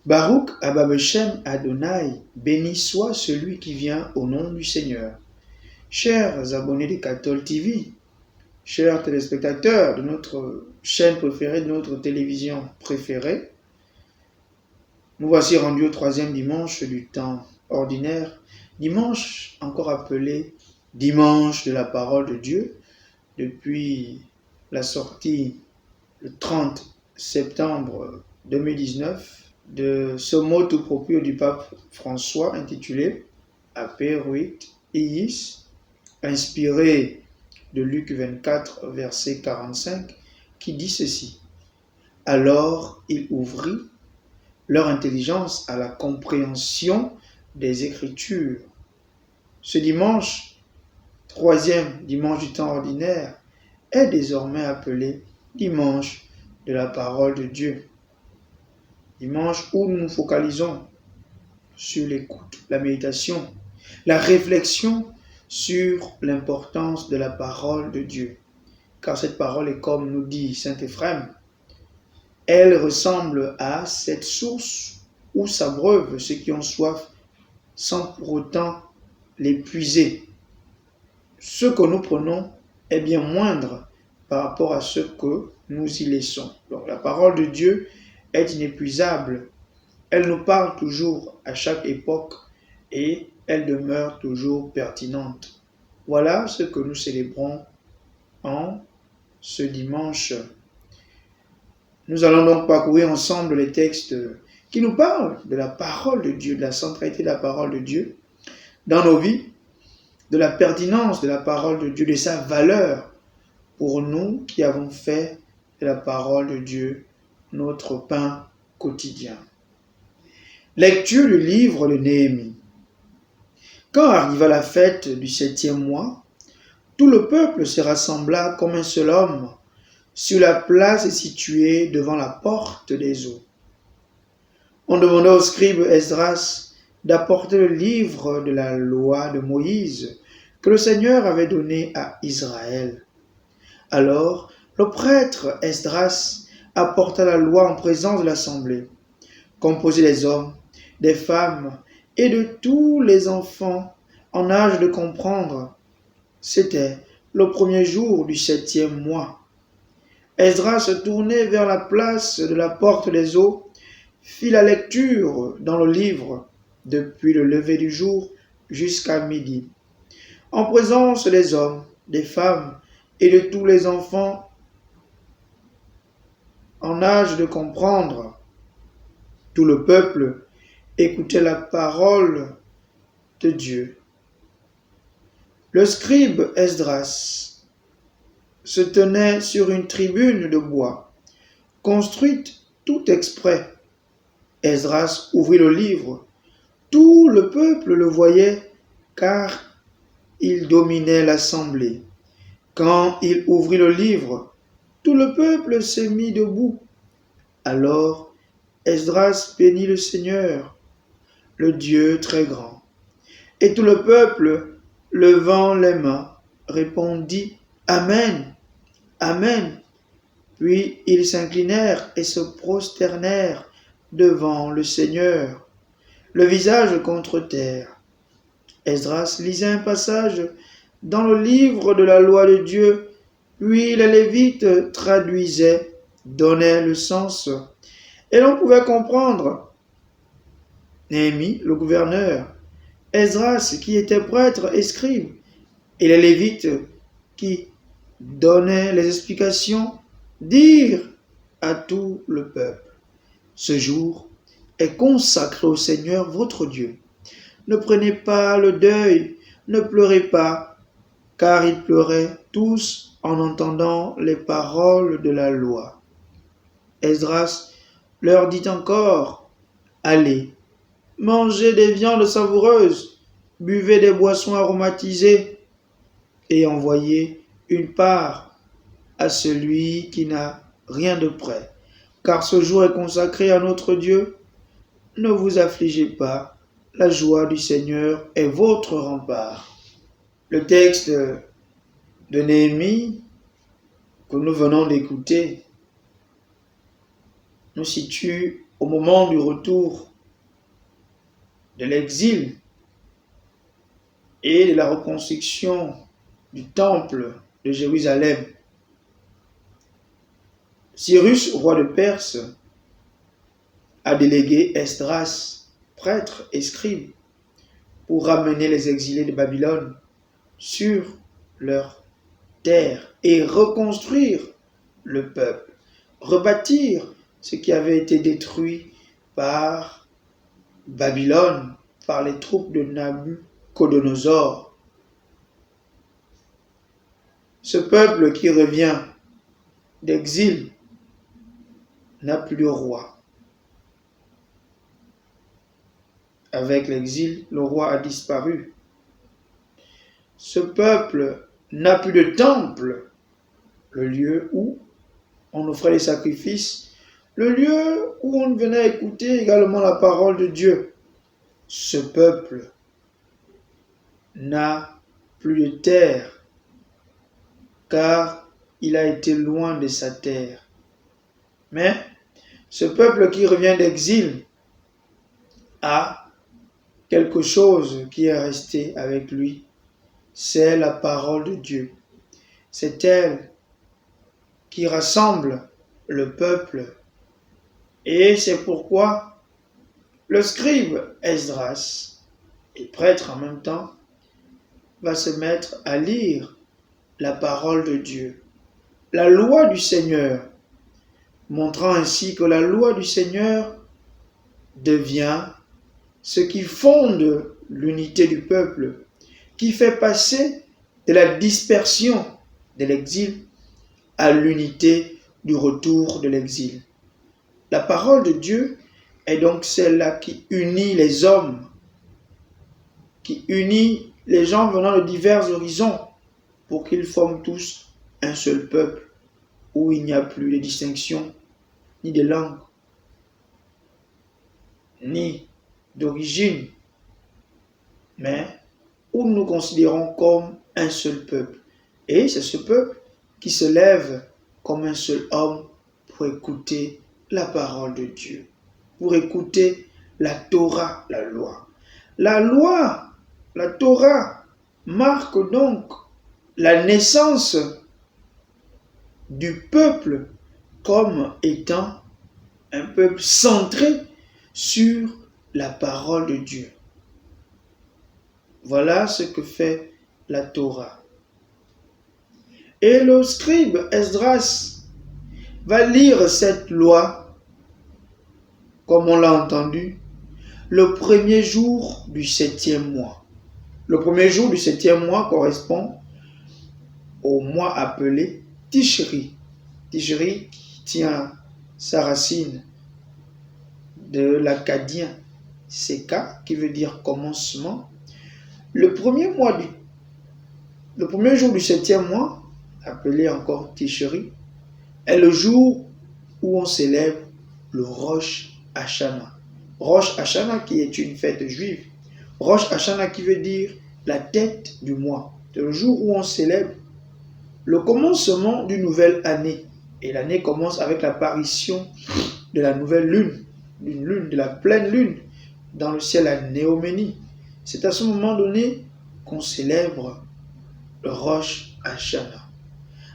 Baruch Abba Beshem Adonai, béni soit celui qui vient au nom du Seigneur. Chers abonnés de Cathol TV, chers téléspectateurs de notre chaîne préférée, de notre télévision préférée, nous voici rendus au troisième dimanche du temps ordinaire, dimanche encore appelé dimanche de la parole de Dieu, depuis la sortie le 30 septembre 2019 de ce mot tout propre du pape François intitulé Aperuit Iis, inspiré de Luc 24, verset 45, qui dit ceci. Alors il ouvrit leur intelligence à la compréhension des Écritures. Ce dimanche, troisième dimanche du temps ordinaire, est désormais appelé dimanche de la parole de Dieu. Dimanche où nous nous focalisons sur l'écoute, la méditation, la réflexion sur l'importance de la parole de Dieu. Car cette parole est, comme nous dit saint Éphrem, elle ressemble à cette source où s'abreuvent ceux qui ont soif sans pour autant l'épuiser. Ce que nous prenons est bien moindre par rapport à ce que nous y laissons. Donc la parole de Dieu est inépuisable. Elle nous parle toujours à chaque époque et elle demeure toujours pertinente. Voilà ce que nous célébrons en ce dimanche. Nous allons donc parcourir ensemble les textes qui nous parlent de la parole de Dieu, de la centralité de la parole de Dieu dans nos vies, de la pertinence de la parole de Dieu, de sa valeur pour nous qui avons fait de la parole de Dieu notre pain quotidien. Lecture du livre de Néhémie. Quand arriva la fête du 7e mois, tout le peuple se rassembla comme un seul homme sur la place située devant la porte des eaux. On demanda au scribe Esdras d'apporter le livre de la loi de Moïse que le Seigneur avait donné à Israël. Alors, le prêtre Esdras apporta la loi en présence de l'assemblée, composée des hommes, des femmes et de tous les enfants en âge de comprendre. C'était le premier jour du 7e mois. Esdras se tournait vers la place de la porte des eaux, fit la lecture dans le livre depuis le lever du jour jusqu'à midi, en présence des hommes, des femmes et de tous les enfants en âge de comprendre. Tout le peuple écoutait la parole de Dieu. Le scribe Esdras se tenait sur une tribune de bois, construite tout exprès. Esdras ouvrit le livre. Tout le peuple le voyait, car il dominait l'assemblée. Quand il ouvrit le livre, tout le peuple se mit debout. Alors Esdras bénit le Seigneur, le Dieu très grand. Et tout le peuple, levant les mains, répondit « Amen, Amen ». Puis ils s'inclinèrent et se prosternèrent devant le Seigneur, le visage contre terre. Esdras lisait un passage dans le livre de la loi de Dieu, puis les Lévites traduisaient, donnaient le sens, et l'on pouvait comprendre. Néhémie, le gouverneur, Esdras, qui était prêtre et scribe, et les Lévites, qui donnaient les explications, dirent à tout le peuple, « Ce jour est consacré au Seigneur votre Dieu. Ne prenez pas le deuil, ne pleurez pas, car ils pleuraient tous en entendant les paroles de la loi. » Esdras leur dit encore, « Allez, mangez des viandes savoureuses, buvez des boissons aromatisées et envoyez une part à celui qui n'a rien de près, car ce jour est consacré à notre Dieu. Ne vous affligez pas, la joie du Seigneur est votre rempart. » Le texte de Néhémie que nous venons d'écouter nous situe au moment du retour de l'exil et de la reconstruction du temple de Jérusalem, Cyrus, roi de Perse, a délégué Esdras, prêtre et scribe, pour ramener les exilés de Babylone sur leur terre et reconstruire le peuple, rebâtir ce qui avait été détruit par Babylone, par les troupes de Nabuchodonosor. Ce peuple qui revient d'exil n'a plus de roi. Avec l'exil, le roi a disparu. Ce peuple n'a plus de temple, le lieu où on offrait les sacrifices, le lieu où on venait écouter également la parole de Dieu. Ce peuple n'a plus de terre, car il a été loin de sa terre. Mais ce peuple qui revient d'exil a quelque chose qui est resté avec lui, c'est la parole de Dieu. C'est elle qui rassemble le peuple. Et c'est pourquoi le scribe Esdras, et prêtre en même temps, va se mettre à lire la parole de Dieu, la loi du Seigneur, montrant ainsi que la loi du Seigneur devient ce qui fonde l'unité du peuple, qui fait passer de la dispersion de l'exil à l'unité du retour de l'exil. La parole de Dieu est donc celle-là qui unit les hommes, qui unit les gens venant de divers horizons pour qu'ils forment tous un seul peuple où il n'y a plus de distinction, ni de langue, ni d'origine, mais où nous considérons comme un seul peuple. Et c'est ce peuple qui se lève comme un seul homme pour écouter la parole de Dieu, pour écouter la Torah, la loi. La loi, la Torah, marque donc la naissance du peuple comme étant un peuple centré sur la parole de Dieu. Voilà ce que fait la Torah. Et le scribe Esdras va lire cette loi, comme on l'a entendu, le premier jour du 7e mois. Le premier jour du 7e mois correspond au mois appelé Tishri. Tishri qui tient sa racine de l'akkadien Seka, qui veut dire commencement. Le premier jour du 7e mois, appelé encore Tishri, est le jour où on célèbre le Rosh Hashanah. Rosh Hashanah qui est une fête juive. Rosh Hashanah qui veut dire la tête du mois. C'est le jour où on célèbre le commencement d'une nouvelle année. Et l'année commence avec l'apparition de la nouvelle lune, de la pleine lune dans le ciel à Néoménie. C'est à ce moment donné qu'on célèbre le Rosh Hashanah.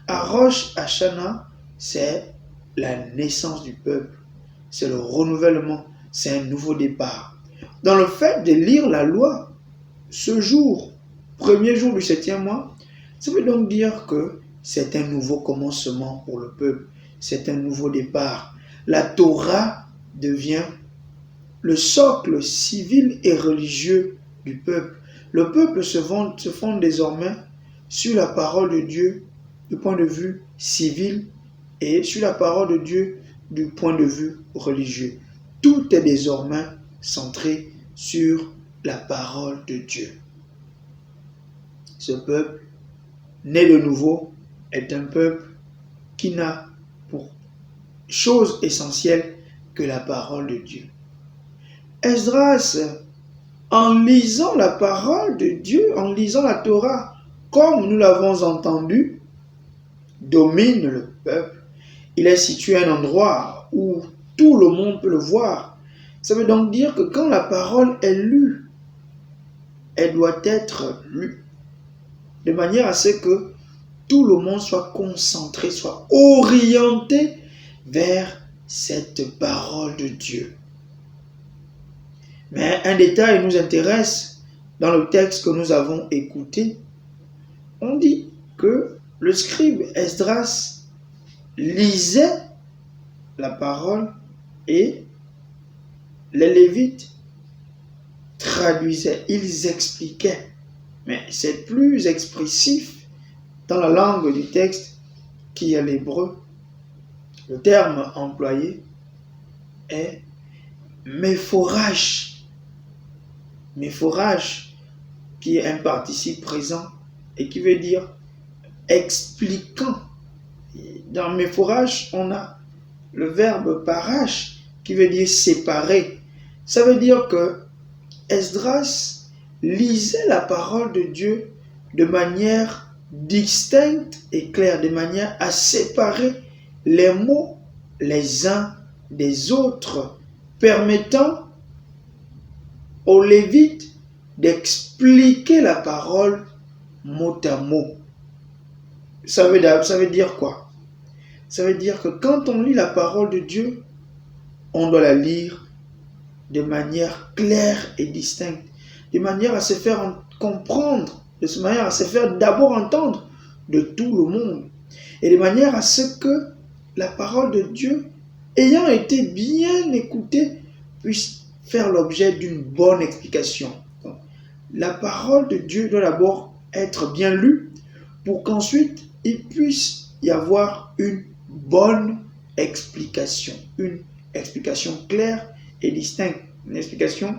À Rosh Hashanah, c'est la naissance du peuple, c'est le renouvellement, c'est un nouveau départ. Dans le fait de lire la loi, ce jour, premier jour du 7e mois, ça veut donc dire que c'est un nouveau commencement pour le peuple, c'est un nouveau départ. La Torah devient le socle civil et religieux du peuple. Le peuple se fonde désormais sur la parole de Dieu du point de vue civil et sur la parole de Dieu du point de vue religieux. Tout est désormais centré sur la parole de Dieu. Ce peuple, né de nouveau, est un peuple qui n'a pour chose essentielle que la parole de Dieu. Esdras, en lisant la parole de Dieu, en lisant la Torah, comme nous l'avons entendu, domine le peuple. Il est situé à un endroit où tout le monde peut le voir. Ça veut donc dire que quand la parole est lue, elle doit être lue de manière à ce que tout le monde soit concentré, soit orienté vers cette parole de Dieu. Mais un détail nous intéresse dans le texte que nous avons écouté. On dit que le scribe Esdras lisait la parole et les Lévites traduisaient, ils expliquaient. Mais c'est plus expressif dans la langue du texte qui est l'hébreu. Le terme employé est méphorage. Méphorage, qui est un participe présent et qui veut dire expliquant. Dans méphorage, on a le verbe parash qui veut dire séparer. Ça veut dire que Esdras lisait la parole de Dieu de manière distincte et claire, de manière à séparer les mots les uns des autres, permettant aux Lévites d'expliquer la parole mot à mot. Ça veut dire quoi? Ça veut dire que quand on lit la parole de Dieu, on doit la lire de manière claire et distincte, de manière à se faire comprendre, de manière à se faire d'abord entendre de tout le monde, et de manière à ce que la parole de Dieu, ayant été bien écoutée, puisse faire l'objet d'une bonne explication. Donc, la parole de Dieu doit d'abord être bien lue pour qu'ensuite il puisse y avoir une bonne explication, une explication claire et distincte, une explication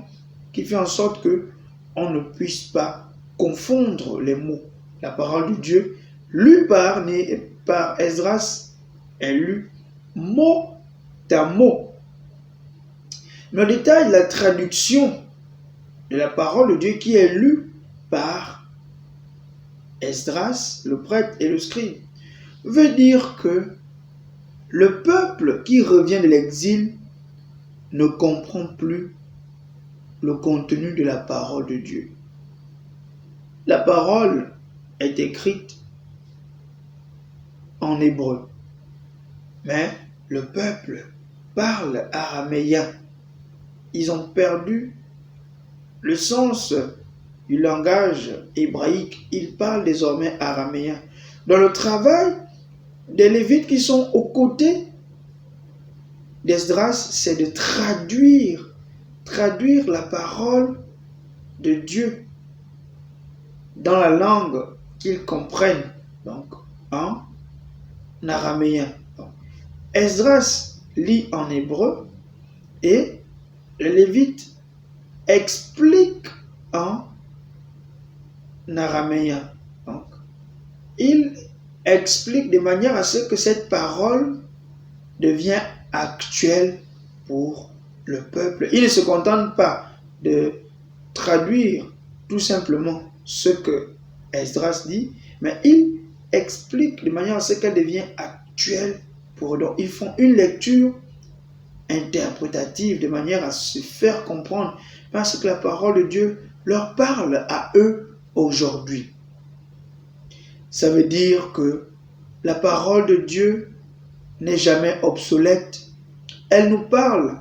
qui fait en sorte que on ne puisse pas confondre les mots. La parole de Dieu, lue par Esdras, est lue mot à mot. Mais le détail, la traduction de la parole de Dieu qui est lue par Esdras, le prêtre et le scribe, veut dire que le peuple qui revient de l'exil ne comprend plus le contenu de la parole de Dieu. La parole est écrite en hébreu, mais le peuple parle araméen. Ils ont perdu le sens du langage hébraïque. Ils parlent désormais araméen. Dans le travail des Lévites qui sont aux côtés d'Esdras, c'est de traduire la parole de Dieu dans la langue qu'ils comprennent, donc en araméen. Donc, Esdras lit en hébreu et les Lévites expliquent en araméen. Donc, il explique de manière à ce que cette parole devient actuelle pour le peuple. Il ne se contente pas de traduire tout simplement ce que Esdras dit, mais il explique de manière à ce qu'elle devient actuelle pour eux. Donc, ils font une lecture interprétative de manière à se faire comprendre parce que la parole de Dieu leur parle à eux aujourd'hui. Ça veut dire que la parole de Dieu n'est jamais obsolète. Elle nous parle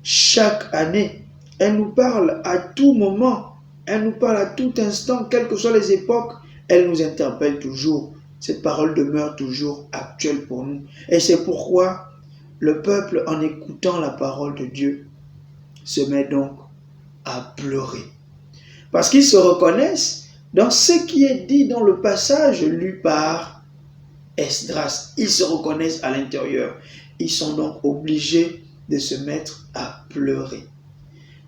chaque année. Elle nous parle à tout moment. Elle nous parle à tout instant, quelles que soient les époques. Elle nous interpelle toujours. Cette parole demeure toujours actuelle pour nous. Et c'est pourquoi le peuple, en écoutant la parole de Dieu, se met donc à pleurer. Parce qu'ils se reconnaissent dans ce qui est dit dans le passage lu par Esdras. Ils se reconnaissent à l'intérieur. Ils sont donc obligés de se mettre à pleurer.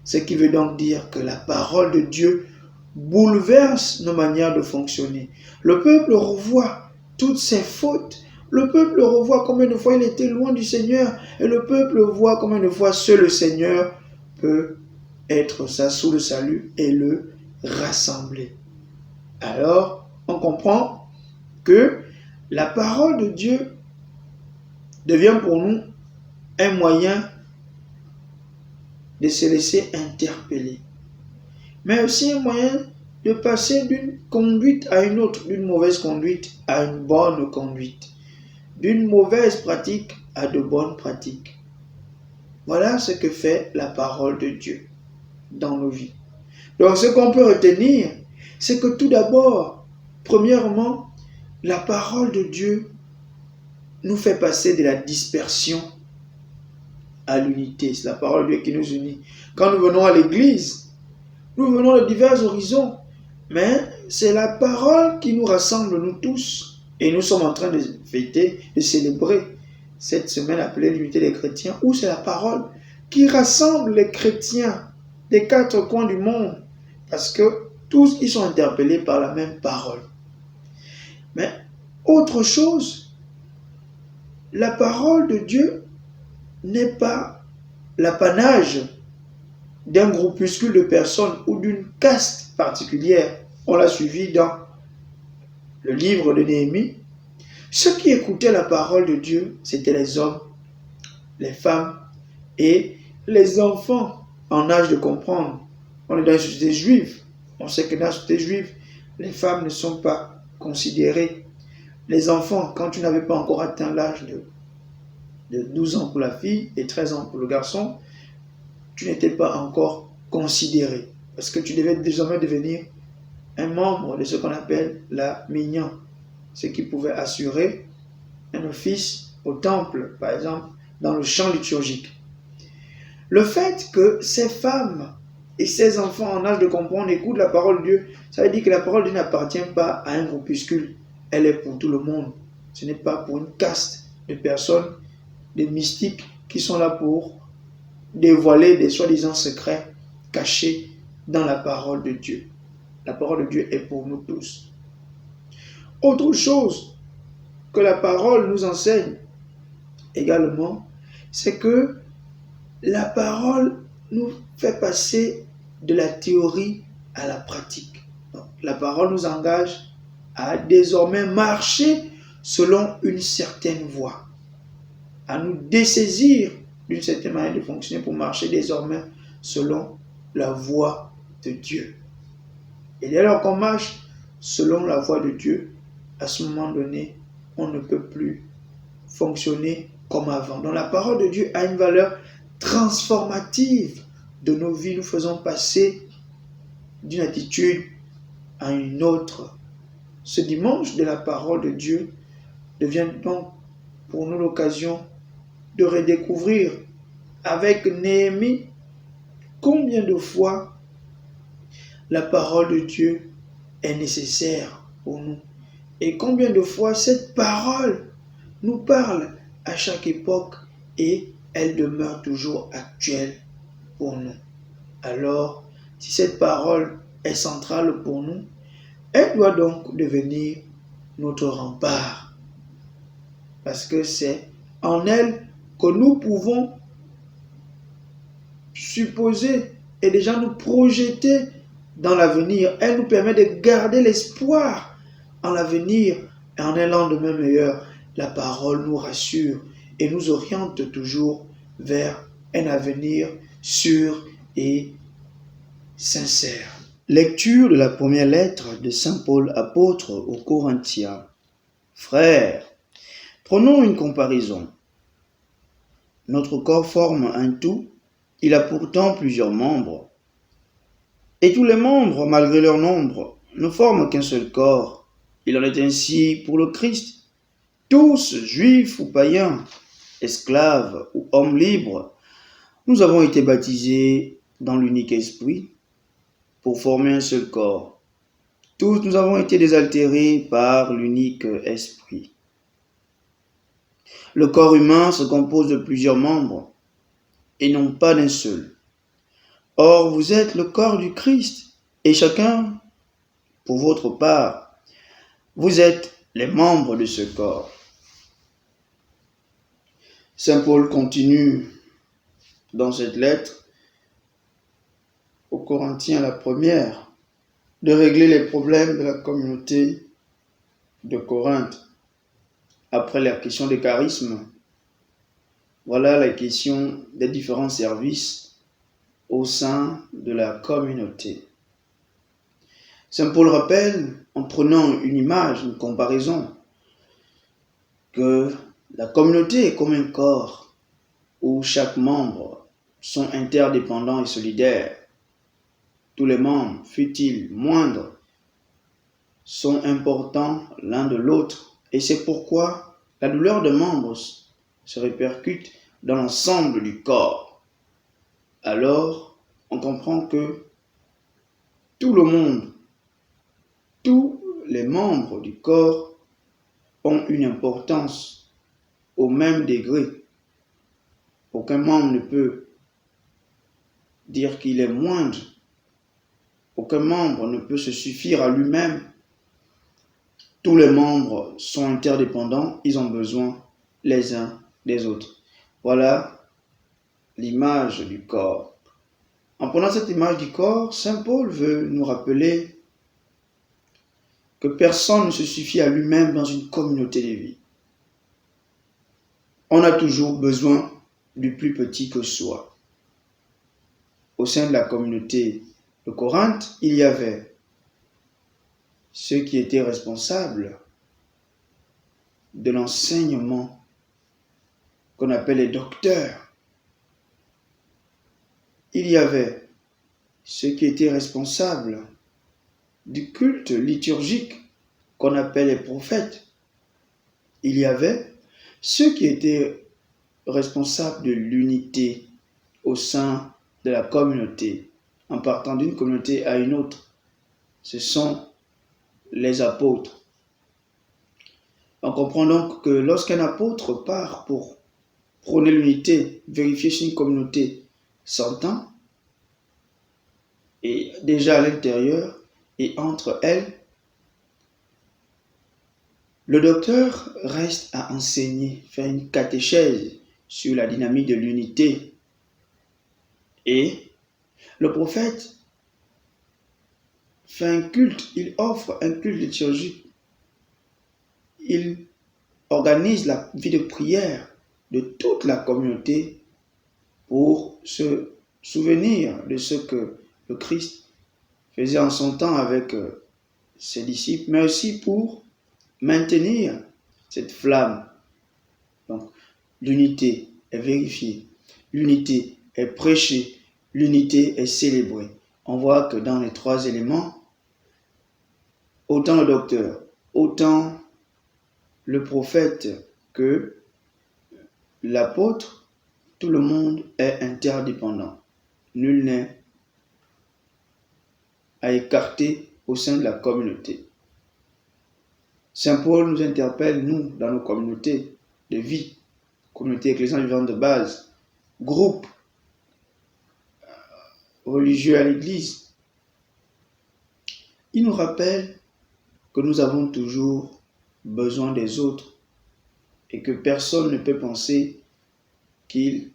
Ce qui veut donc dire que la parole de Dieu bouleverse nos manières de fonctionner. Le peuple revoit toutes ses fautes. Le peuple revoit combien de fois il était loin du Seigneur. Et le peuple voit combien de fois seul le Seigneur peut être sa sous le salut et le rassembler. Alors, on comprend que la parole de Dieu devient pour nous un moyen de se laisser interpeller, mais aussi un moyen de passer d'une conduite à une autre, d'une mauvaise conduite à une bonne conduite, d'une mauvaise pratique à de bonnes pratiques. Voilà ce que fait la parole de Dieu dans nos vies. Donc ce qu'on peut retenir, c'est que tout d'abord, premièrement, la parole de Dieu nous fait passer de la dispersion à l'unité. C'est la parole de Dieu qui nous unit. Quand nous venons à l'église, nous venons de divers horizons, mais c'est la parole qui nous rassemble, nous tous. Et nous sommes en train de fêter, de célébrer cette semaine appelée l'unité des chrétiens, où c'est la parole qui rassemble les chrétiens des quatre coins du monde, parce que tous ils sont interpellés par la même parole. Mais autre chose, la parole de Dieu n'est pas l'apanage d'un groupuscule de personnes ou d'une caste particulière. On l'a suivi dans le livre de Néhémie. Ceux qui écoutaient la parole de Dieu, c'était les hommes, les femmes et les enfants en âge de comprendre. On est dans une société juive. On sait que dans la société juive, les femmes ne sont pas considérées. Les enfants, quand tu n'avais pas encore atteint l'âge de 12 ans pour la fille et 13 ans pour le garçon, tu n'étais pas encore considéré. Parce que tu devais désormais devenir un membre de ce qu'on appelle la minyan. Ce qui pouvait assurer un office au temple, par exemple, dans le champ liturgique. Le fait que ces femmes et ces enfants en âge de comprendre écoutent la parole de Dieu, ça veut dire que la parole de Dieu n'appartient pas à un groupuscule. Elle est pour tout le monde. Ce n'est pas pour une caste de personnes, des mystiques qui sont là pour dévoiler des soi-disant secrets cachés dans la parole de Dieu. La parole de Dieu est pour nous tous. Autre chose que la parole nous enseigne également, c'est que la parole nous fait passer de la théorie à la pratique. Donc, la parole nous engage à désormais marcher selon une certaine voie, à nous dessaisir d'une certaine manière de fonctionner pour marcher désormais selon la voie de Dieu. Et dès lors qu'on marche selon la voie de Dieu, à ce moment donné, on ne peut plus fonctionner comme avant. Donc la parole de Dieu a une valeur transformative de nos vies. Nous faisons passer d'une attitude à une autre. Ce dimanche de la parole de Dieu devient donc pour nous l'occasion de redécouvrir avec Néhémie combien de fois la parole de Dieu est nécessaire pour nous et combien de fois cette parole nous parle à chaque époque et elle demeure toujours actuelle pour nous. Alors, si cette parole est centrale pour nous, elle doit donc devenir notre rempart. Parce que c'est en elle que nous pouvons supposer et déjà nous projeter dans l'avenir. Elle nous permet de garder l'espoir en l'avenir et en un lendemain meilleur. La parole nous rassure et nous oriente toujours vers un avenir sûr et sincère. Lecture de la première lettre de Saint Paul apôtre aux Corinthiens. Frères, prenons une comparaison. Notre corps forme un tout, il a pourtant plusieurs membres. Et tous les membres, malgré leur nombre, ne forment qu'un seul corps. Il en est ainsi pour le Christ. Tous, juifs ou païens, esclaves ou hommes libres, nous avons été baptisés dans l'unique esprit pour former un seul corps. Tous nous avons été désaltérés par l'unique esprit. Le corps humain se compose de plusieurs membres et non pas d'un seul. Or, vous êtes le corps du Christ et chacun, pour votre part, vous êtes les membres de ce corps. Saint Paul continue dans cette lettre aux Corinthiens, la première, de régler les problèmes de la communauté de Corinthe. Après la question des charismes, Voilà la question des différents services au sein de la communauté. Saint Paul rappelle, en prenant une image, une comparaison, que la communauté est comme un corps où chaque membre sont interdépendants et solidaires. Tous les membres, fut-ils moindres, sont importants l'un de l'autre. Et c'est pourquoi la douleur de membres se répercute dans l'ensemble du corps. Alors, on comprend que tout le monde, tous les membres du corps ont une importance au même degré. Aucun membre ne peut dire qu'il est moindre. Aucun membre ne peut se suffire à lui-même. Tous les membres sont interdépendants, ils ont besoin les uns des autres. Voilà l'image du corps. En prenant cette image du corps, Saint Paul veut nous rappeler que personne ne se suffit à lui-même dans une communauté de vie. On a toujours besoin du plus petit que soi. Au sein de la communauté de Corinthe, il y avait ceux qui étaient responsables de l'enseignement qu'on appelle les docteurs. Il y avait ceux qui étaient responsables du culte liturgique qu'on appelle les prophètes. Il y avait ceux qui étaient responsables de l'unité au sein de la communauté, en partant d'une communauté à une autre. Ce sont les apôtres. On comprend donc que lorsqu'un apôtre part pour prôner l'unité, vérifier si une communauté s'entend, et déjà à l'intérieur et entre elles, le docteur reste à enseigner, faire une catéchèse sur la dynamique de l'unité. Et le prophète fait un culte, il offre un culte liturgique. Il organise la vie de prière de toute la communauté pour se souvenir de ce que le Christ faisait en son temps avec ses disciples, mais aussi pour maintenir cette flamme. Donc, l'unité est vérifiée, l'unité est prêchée, l'unité est célébrée. On voit que dans les trois éléments, autant le docteur, autant le prophète que l'apôtre, tout le monde est interdépendant. Nul n'est à écarter au sein de la communauté. Saint Paul nous interpelle, nous, dans nos communautés de vie, communautés ecclésiales vivantes de base, groupes religieux à l'église. Il nous rappelle que nous avons toujours besoin des autres et que personne ne peut penser qu'il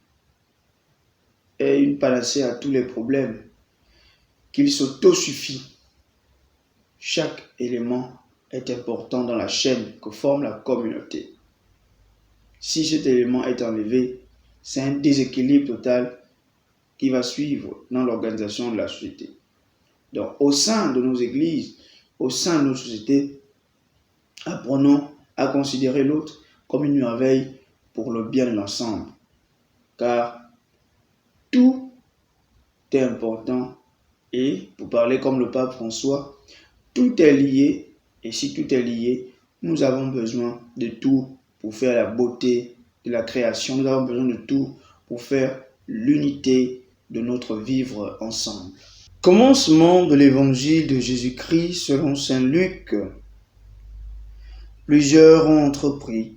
est une panacée à tous les problèmes, qu'il s'autosuffit. Chaque élément est important dans la chaîne que forme la communauté. Si cet élément est enlevé, c'est un déséquilibre total qui va suivre dans l'organisation de la société. Donc, au sein de nos églises, au sein de nos sociétés, apprenons à considérer l'autre comme une merveille pour le bien de l'ensemble. Car tout est important et, pour parler comme le pape François, tout est lié, et si tout est lié, nous avons besoin de tout pour faire la beauté de la création. Nous avons besoin de tout pour faire l'unité de notre vivre ensemble. Commencement de l'évangile de Jésus-Christ selon saint Luc. Plusieurs ont entrepris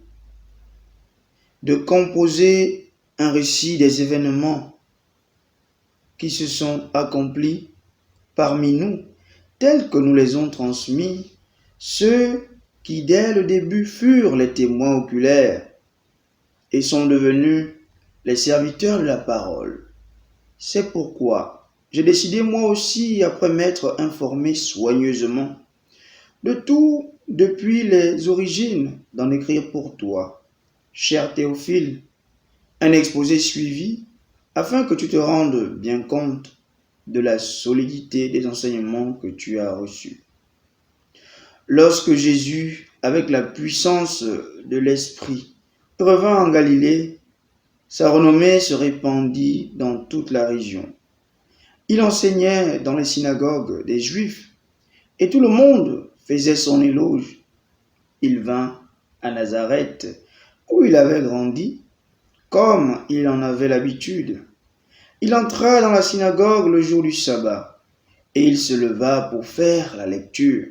de composer un récit des événements qui se sont accomplis parmi nous, tels que nous les ont transmis, ceux qui dès le début furent les témoins oculaires et sont devenus les serviteurs de la parole. C'est pourquoi j'ai décidé moi aussi, après m'être informé soigneusement de tout depuis les origines, d'en écrire pour toi, cher Théophile, un exposé suivi afin que tu te rendes bien compte de la solidité des enseignements que tu as reçus. Lorsque Jésus, avec la puissance de l'Esprit, revint en Galilée, sa renommée se répandit dans toute la région. Il enseignait dans les synagogues des Juifs et tout le monde faisait son éloge. Il vint à Nazareth, où il avait grandi, comme il en avait l'habitude. Il entra dans la synagogue le jour du sabbat, et il se leva pour faire la lecture.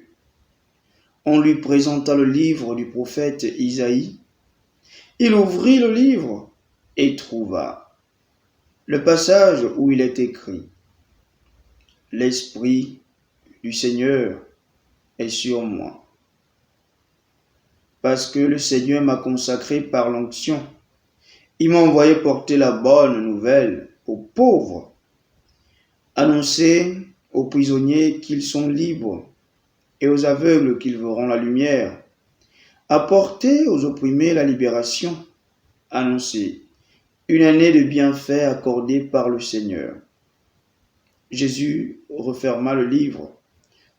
On lui présenta le livre du prophète Isaïe. Il ouvrit le livre et trouva le passage où il est écrit: L'Esprit du Seigneur est sur moi, parce que le Seigneur m'a consacré par l'onction. Il m'a envoyé porter la bonne nouvelle aux pauvres, annoncer aux prisonniers qu'ils sont libres et aux aveugles qu'ils verront la lumière, apporter aux opprimés la libération, annoncer une année de bienfaits accordée par le Seigneur. Jésus referma le livre,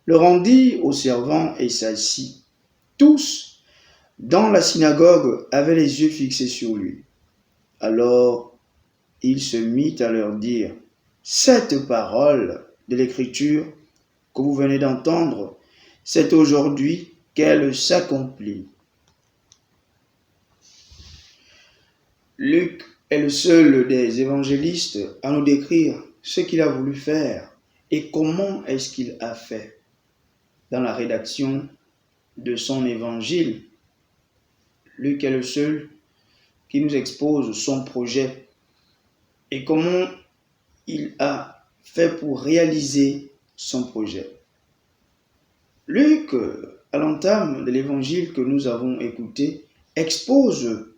le rendit aux servants et s'assit. Tous, dans la synagogue, avaient les yeux fixés sur lui. Alors, il se mit à leur dire: Cette parole de l'Écriture que vous venez d'entendre, c'est aujourd'hui qu'elle s'accomplit. Luc est le seul des évangélistes à nous décrire ce qu'il a voulu faire et comment est-ce qu'il a fait. Dans la rédaction de son évangile, Luc est le seul qui nous expose son projet et comment il a fait pour réaliser son projet. Luc, à l'entame de l'évangile que nous avons écouté, expose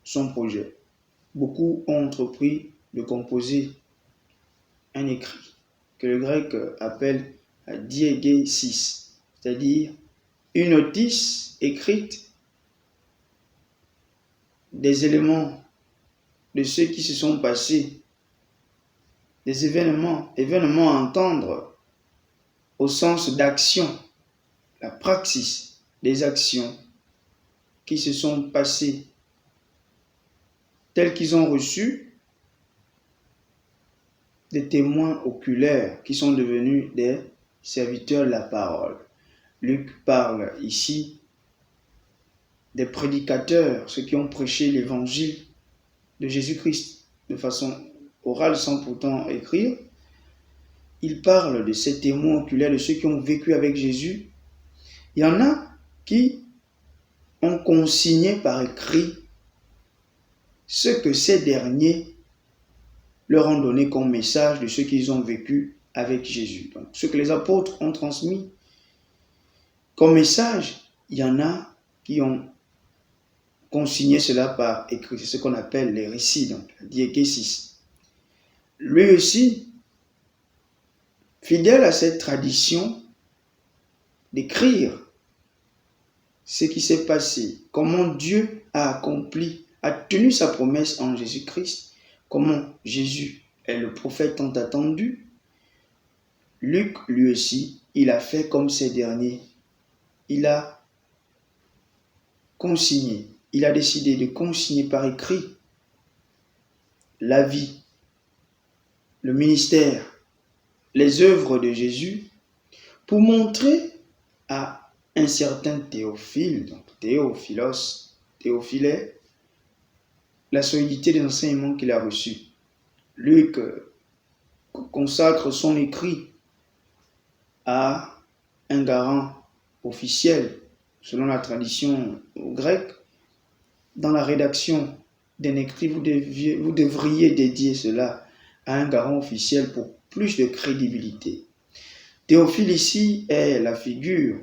son projet. Beaucoup ont entrepris de composer un écrit que le grec appelle diégésis, c'est-à-dire une notice écrite des éléments de ceux qui se sont passés, des événements à entendre au sens d'action, la praxis des actions qui se sont passées tels qu'ils ont reçu des témoins oculaires qui sont devenus des serviteurs de la parole. Luc parle ici des prédicateurs, ceux qui ont prêché l'évangile de Jésus-Christ de façon orale sans pourtant écrire. Il parle de ces témoins oculaires, de ceux qui ont vécu avec Jésus. Il y en a qui ont consigné par écrit ce que ces derniers leur ont donné comme message de ce qu'ils ont vécu avec Jésus. Donc, ce que les apôtres ont transmis comme message, il y en a qui ont consigné cela par écrit. C'est ce qu'on appelle les récits, donc la diégésis. Lui aussi, fidèle à cette tradition d'écrire ce qui s'est passé, comment Dieu a accompli, a tenu sa promesse en Jésus-Christ, comment Jésus est le prophète tant attendu. Luc, lui aussi, il a fait comme ces derniers. Il a consigné, il a décidé de consigner par écrit la vie, le ministère, les œuvres de Jésus pour montrer à un certain Théophile, donc Théophile, la solidité des enseignements qu'il a reçus. Luc consacre son écrit à un garant officiel, selon la tradition grecque. Dans la rédaction d'un écrit, vous devriez dédier cela à un garant officiel pour plus de crédibilité. Théophile ici est la figure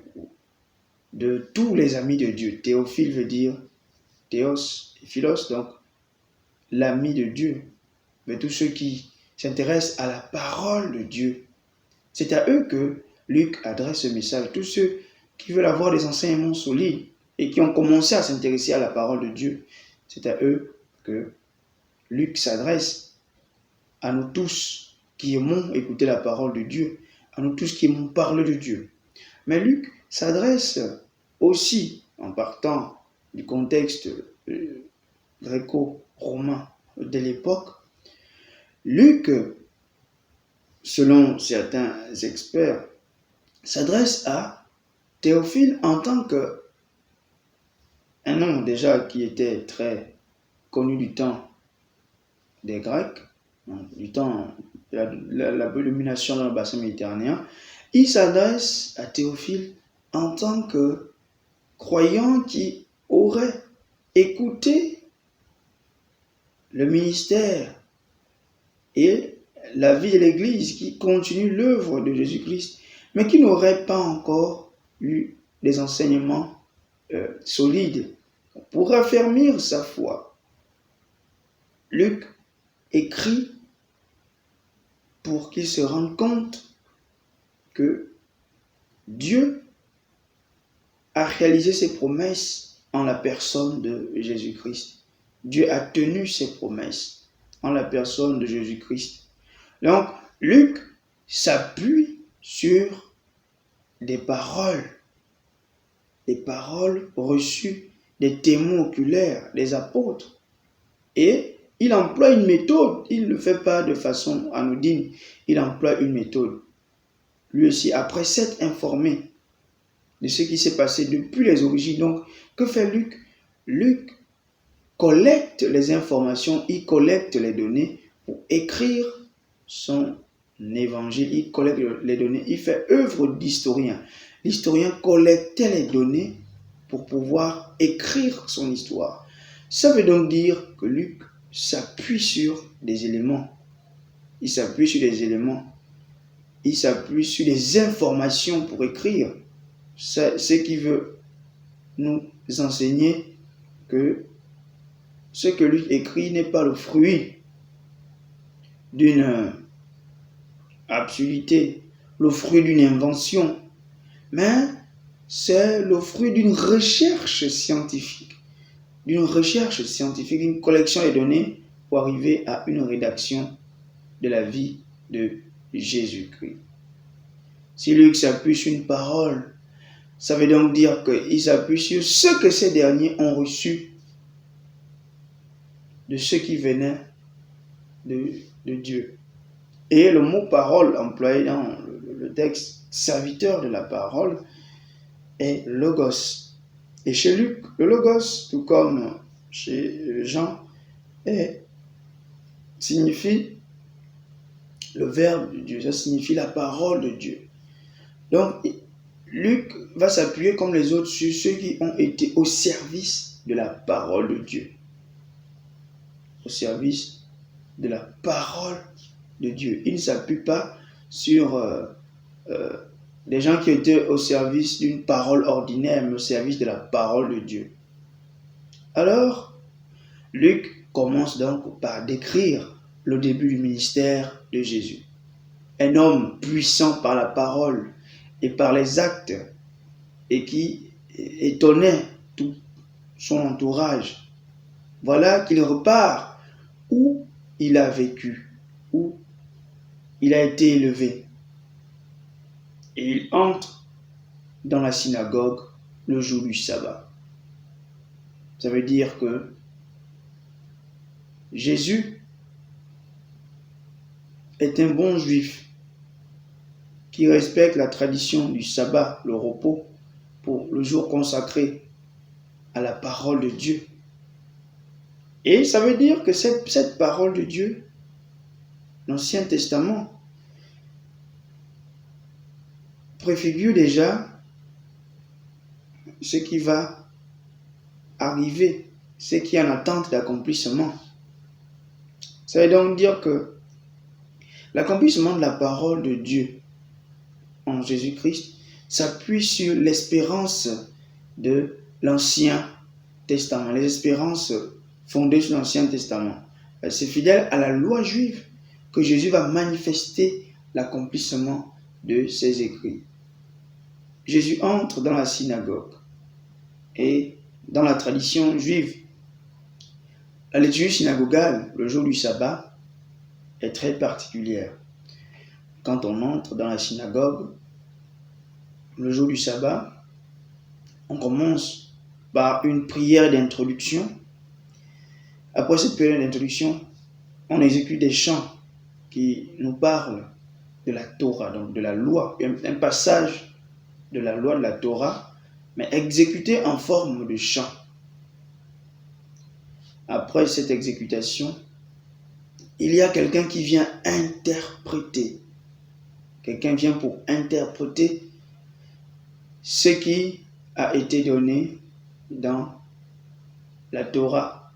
de tous les amis de Dieu. Théophile veut dire Théos et Philos, donc l'ami de Dieu. Mais tous ceux qui s'intéressent à la parole de Dieu, c'est à eux que Luc adresse ce message. Tous ceux qui veulent avoir des enseignements solides et qui ont commencé à s'intéresser à la parole de Dieu, c'est à eux que Luc s'adresse à nous tous qui aimons écouter la parole de Dieu, à nous tous qui aimons parler de Dieu. Mais Luc s'adresse aussi, en partant du contexte gréco-romain de l'époque, Luc, selon certains experts, s'adresse à Théophile en tant qu'un homme déjà qui était très connu du temps des Grecs, du temps de la domination dans le bassin méditerranéen. Il s'adresse à Théophile en tant que croyant qui aurait écouté le ministère et la vie de l'Église, qui continue l'œuvre de Jésus-Christ, mais qui n'aurait pas encore eu des enseignements solides pour raffermir sa foi. Luc écrit pour qu'il se rende compte que Dieu a réalisé ses promesses en la personne de Jésus-Christ. Dieu a tenu ses promesses en la personne de Jésus-Christ. Donc, Luc s'appuie sur des paroles reçues des témoins oculaires, des apôtres. Et il emploie une méthode, il ne le fait pas de façon anodine, il emploie une méthode. Lui aussi, après s'être informé de ce qui s'est passé depuis les origines. Donc, que fait Luc? Luc collecte les informations, il collecte les données pour écrire son évangile, il collecte les données, il fait œuvre d'historien. L'historien collectait les données pour pouvoir écrire son histoire. Ça veut donc dire que Luc s'appuie sur des éléments. Il s'appuie sur des éléments. Il s'appuie sur des informations pour écrire. Ce qui veut nous enseigner que ce que Luc écrit n'est pas le fruit d'une absurdité, le fruit d'une invention, mais c'est le fruit d'une recherche scientifique, d'une collection de données pour arriver à une rédaction de la vie de Jésus-Christ. Si Luc s'appuie sur une parole, ça veut donc dire qu'il s'appuie sur ce que ces derniers ont reçu de ce qui venait de Dieu. Et le mot parole employé dans le texte serviteur de la parole est logos. Et chez Luc, le logos, tout comme chez Jean, signifie le verbe de Dieu, ça signifie la parole de Dieu. Donc, Luc va s'appuyer comme les autres sur ceux qui ont été au service de la parole de Dieu. Au service de la parole de Dieu. Il ne s'appuie pas sur des gens qui étaient au service d'une parole ordinaire, mais au service de la parole de Dieu. Alors, Luc commence donc par décrire le début du ministère de Jésus. Un homme puissant par la parole et par les actes, et qui étonnait tout son entourage. Voilà qu'il repart où il a vécu, où il a été élevé. Et il entre dans la synagogue le jour du sabbat. Ça veut dire que Jésus est un bon juif qui respecte la tradition du sabbat, le repos, pour le jour consacré à la parole de Dieu. Et ça veut dire que cette parole de Dieu, l'Ancien Testament, préfigure déjà ce qui va arriver, ce qui est en attente d'accomplissement. Ça veut donc dire que l'accomplissement de la parole de Dieu en Jésus-Christ s'appuie sur l'espérance de l'Ancien Testament, les espérances fondées sur l'Ancien Testament. C'est fidèle à la loi juive que Jésus va manifester l'accomplissement de ses écrits. Jésus entre dans la synagogue et dans la tradition juive, La liturgie synagogale, le jour du sabbat, est très particulière. Quand on entre dans la synagogue, le jour du sabbat, on commence par une prière d'introduction. Après cette prière d'introduction, on exécute des chants qui nous parlent de la Torah, donc de la loi, un passage de la loi de la Torah, mais exécuté en forme de chant. Après cette exécutation, il y a quelqu'un qui vient interpréter. Quelqu'un vient pour interpréter ce qui a été donné dans la Torah.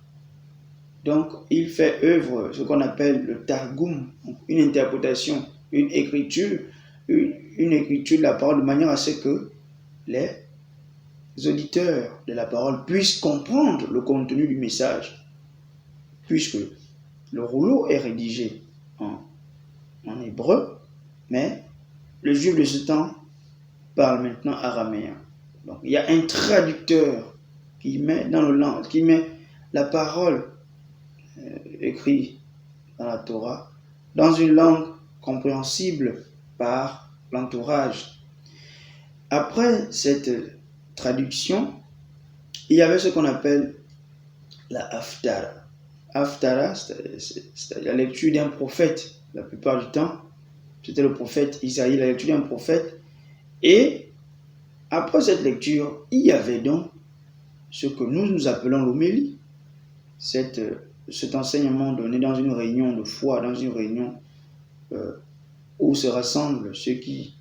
Donc, il fait œuvre, ce qu'on appelle le Targum, une interprétation, une écriture de la parole de manière à ce que les auditeurs de la parole puissent comprendre le contenu du message, puisque le rouleau est rédigé en hébreu, mais le juif de ce temps parle maintenant araméen. Donc, il y a un traducteur qui met la parole écrite dans la Torah dans une langue compréhensible par l'entourage. Après cette traduction, il y avait ce qu'on appelle la Haftara. Haftara, c'est la lecture d'un prophète. La plupart du temps, c'était le prophète Isaïe, la lecture d'un prophète. Et après cette lecture, il y avait donc ce que nous appelons l'homélie. Cet enseignement donné dans une réunion de foi, dans une réunion où se rassemblent ceux qui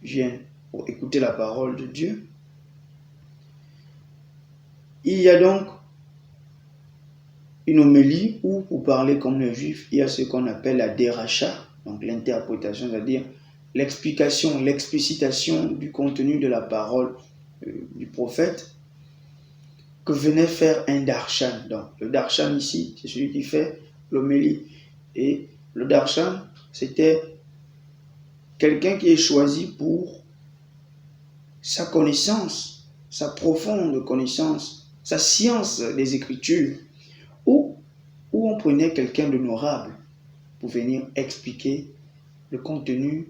viennent pour écouter la parole de Dieu. Il y a donc une homélie où, pour parler comme les Juifs, il y a ce qu'on appelle la déracha, donc l'interprétation, c'est-à-dire l'explication, l'explicitation du contenu de la parole du prophète que venait faire un darshan. Donc, le darshan ici, c'est celui qui fait l'homélie. Et le darshan, c'était quelqu'un qui est choisi pour sa connaissance, sa profonde connaissance, sa science des Écritures, où on prenait quelqu'un d'honorable pour venir expliquer le contenu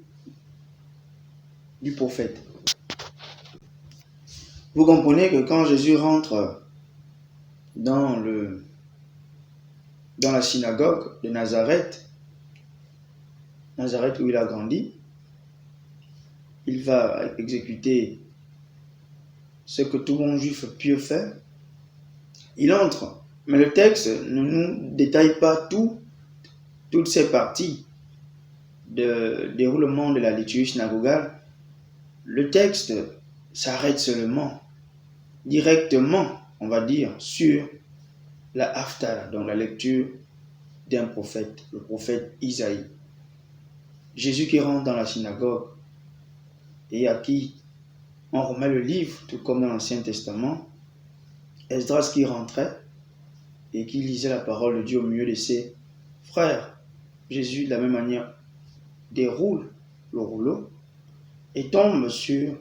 du prophète. Vous comprenez que quand Jésus rentre dans la synagogue de Nazareth où il a grandi, il va exécuter ce que tout bon juif pieux fait. Il entre, mais le texte ne nous détaille pas toutes ces parties de déroulement de la liturgie synagogale. Le texte s'arrête seulement, directement, on va dire, sur la Haftara, donc la lecture d'un prophète, le prophète Isaïe. Jésus qui rentre dans la synagogue et à qui on remet le livre, tout comme dans l'Ancien Testament. Esdras qui rentrait et qui lisait la parole de Dieu au milieu de ses frères. Jésus, de la même manière, déroule le rouleau et tombe sur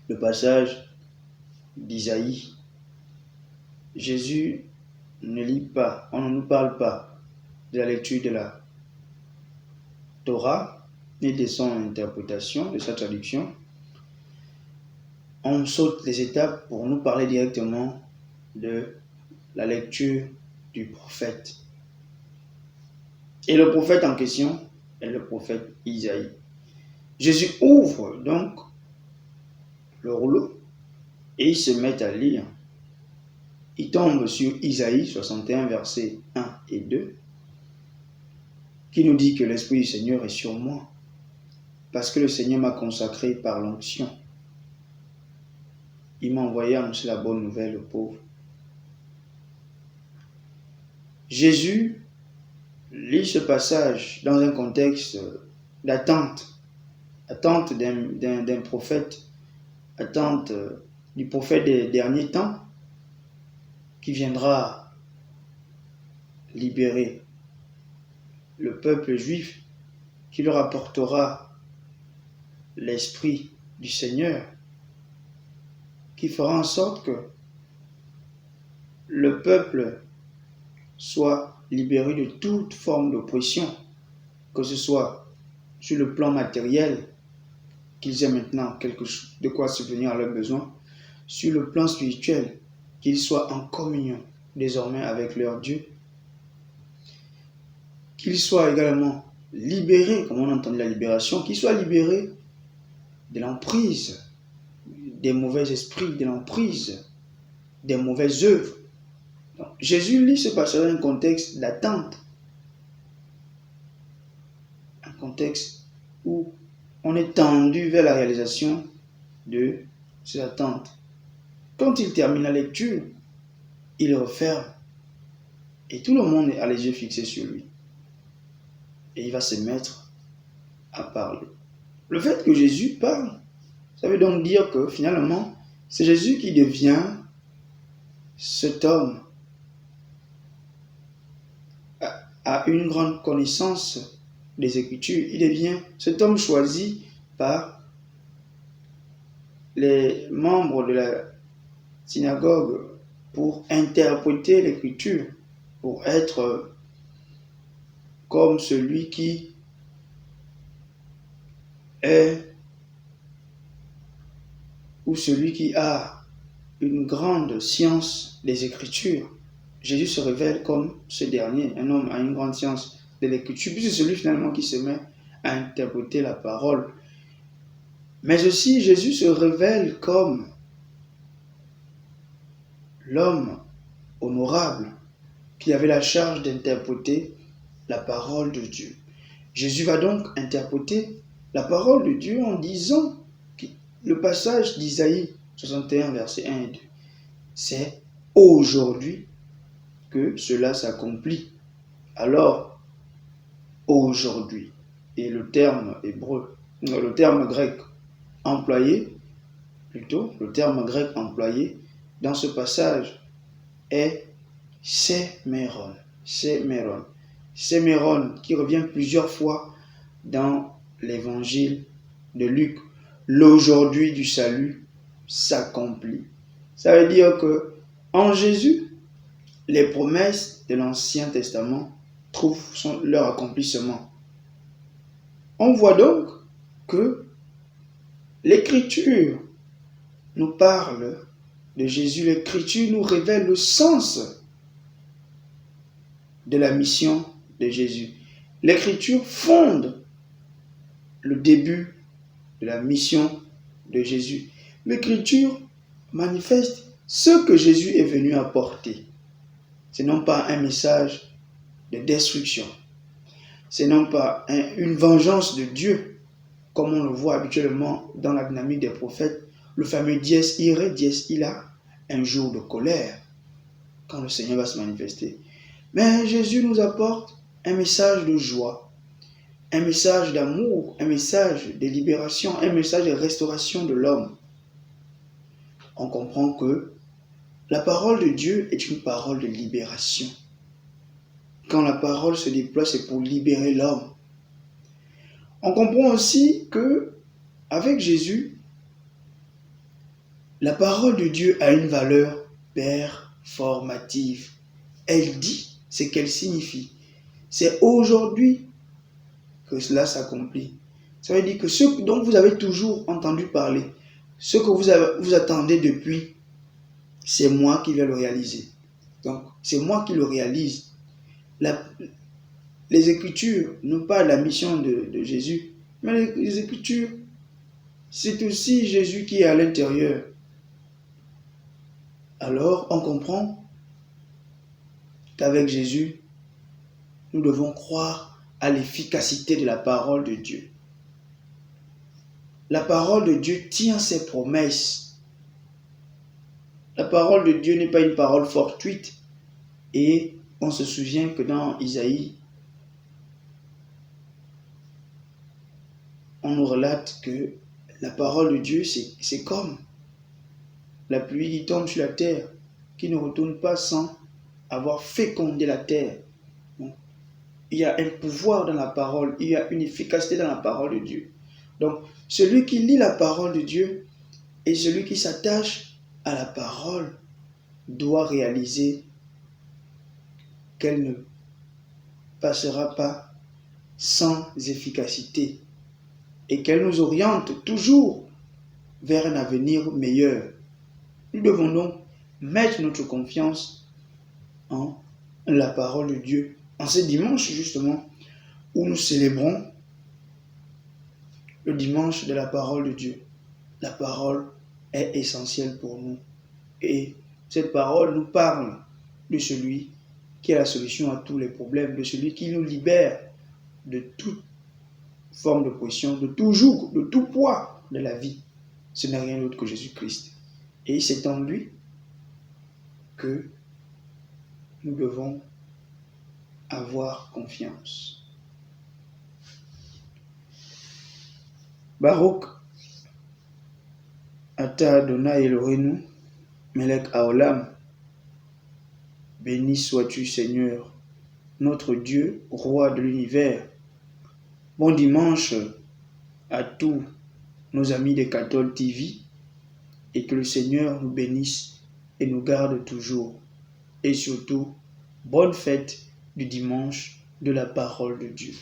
le passage d'Isaïe. Jésus ne lit pas, on ne nous parle pas de la lecture de la Torah ni de son interprétation, de sa traduction. On saute les étapes pour nous parler directement de la lecture du prophète. Et le prophète en question est le prophète Isaïe. Jésus ouvre donc le rouleau et il se met à lire. Il tombe sur Isaïe 61, versets 1 et 2, qui nous dit que l'Esprit du Seigneur est sur moi, parce que le Seigneur m'a consacré par l'onction. Il m'a envoyé annoncer la bonne nouvelle aux pauvres. Jésus lit ce passage dans un contexte d'attente d'un prophète, attente du prophète des derniers temps qui viendra libérer le peuple juif, qui leur apportera l'Esprit du Seigneur, qui fera en sorte que le peuple soient libérés de toute forme d'oppression, que ce soit sur le plan matériel, qu'ils aient maintenant quelque chose de quoi subvenir à leurs besoins, sur le plan spirituel, qu'ils soient en communion désormais avec leur Dieu, qu'ils soient également libérés, comme on entend la libération, qu'ils soient libérés de l'emprise des mauvais esprits, de l'emprise des mauvaises œuvres. Donc, Jésus lit ce passage dans un contexte d'attente, un contexte où on est tendu vers la réalisation de cette attente. Quand il termine la lecture, il referme et tout le monde a les yeux fixés sur lui. Et il va se mettre à parler. Le fait que Jésus parle, ça veut donc dire que finalement, c'est Jésus qui devient cet homme a une grande connaissance des Écritures. Il devient cet homme choisi par les membres de la synagogue pour interpréter l'Écriture, pour être comme celui qui est ou celui qui a une grande science des Écritures. Jésus se révèle comme ce dernier, un homme à une grande science de l'Écriture, puis c'est celui finalement qui se met à interpréter la parole. Mais aussi Jésus se révèle comme l'homme honorable qui avait la charge d'interpréter la parole de Dieu. Jésus va donc interpréter la parole de Dieu en disant que le passage d'Isaïe 61, versets 1 et 2, c'est aujourd'hui que cela s'accomplit. Alors, aujourd'hui, et le terme hébreu, le terme grec employé, le terme grec employé dans ce passage est séméron. Séméron. Séméron qui revient plusieurs fois dans l'évangile de Luc. L'aujourd'hui du salut s'accomplit. Ça veut dire que en Jésus, les promesses de l'Ancien Testament trouvent leur accomplissement. On voit donc que l'Écriture nous parle de Jésus. L'Écriture nous révèle le sens de la mission de Jésus. L'Écriture fonde le début de la mission de Jésus. L'Écriture manifeste ce que Jésus est venu apporter. Ce n'est non pas un message de destruction. Ce n'est non pas une vengeance de Dieu, comme on le voit habituellement dans la dynamique des prophètes, le fameux dies irae, dies illa, un jour de colère, quand le Seigneur va se manifester. Mais Jésus nous apporte un message de joie, un message d'amour, un message de libération, un message de restauration de l'homme. On comprend que la parole de Dieu est une parole de libération. Quand la parole se déploie, c'est pour libérer l'homme. On comprend aussi que, avec Jésus, la parole de Dieu a une valeur performative. Elle dit ce qu'elle signifie. C'est aujourd'hui que cela s'accomplit. Ça veut dire que ce dont vous avez toujours entendu parler, ce que vous attendez depuis, c'est moi qui vais le réaliser. Donc, c'est moi qui le réalise. Les Écritures n'ont pas la mission de Jésus, mais les Écritures, c'est aussi Jésus qui est à l'intérieur. Alors, on comprend qu'avec Jésus, nous devons croire à l'efficacité de la parole de Dieu. La parole de Dieu tient ses promesses. La parole de Dieu n'est pas une parole fortuite. Et on se souvient que dans Isaïe, on nous relate que la parole de Dieu, c'est comme la pluie qui tombe sur la terre, qui ne retourne pas sans avoir fécondé la terre. Donc, il y a un pouvoir dans la parole, il y a une efficacité dans la parole de Dieu. Donc, celui qui lit la parole de Dieu et celui qui s'attache à la parole doit réaliser qu'elle ne passera pas sans efficacité et qu'elle nous oriente toujours vers un avenir meilleur. Nous devons donc mettre notre confiance en la parole de Dieu. En ce dimanche, justement, où nous célébrons le dimanche de la parole de Dieu. La parole est essentielle pour nous. Et cette parole nous parle de celui qui est la solution à tous les problèmes, de celui qui nous libère de toute forme de pression, de tout joug, de tout poids de la vie. Ce n'est rien d'autre que Jésus-Christ. Et c'est en lui que nous devons avoir confiance. Baruch Ata Adonai Elohenu Melech Haolam. Béni sois-tu, Seigneur, notre Dieu, roi de l'univers. Bon dimanche à tous nos amis de Cathol TV et que le Seigneur nous bénisse et nous garde toujours. Et surtout, bonne fête du dimanche de la parole de Dieu.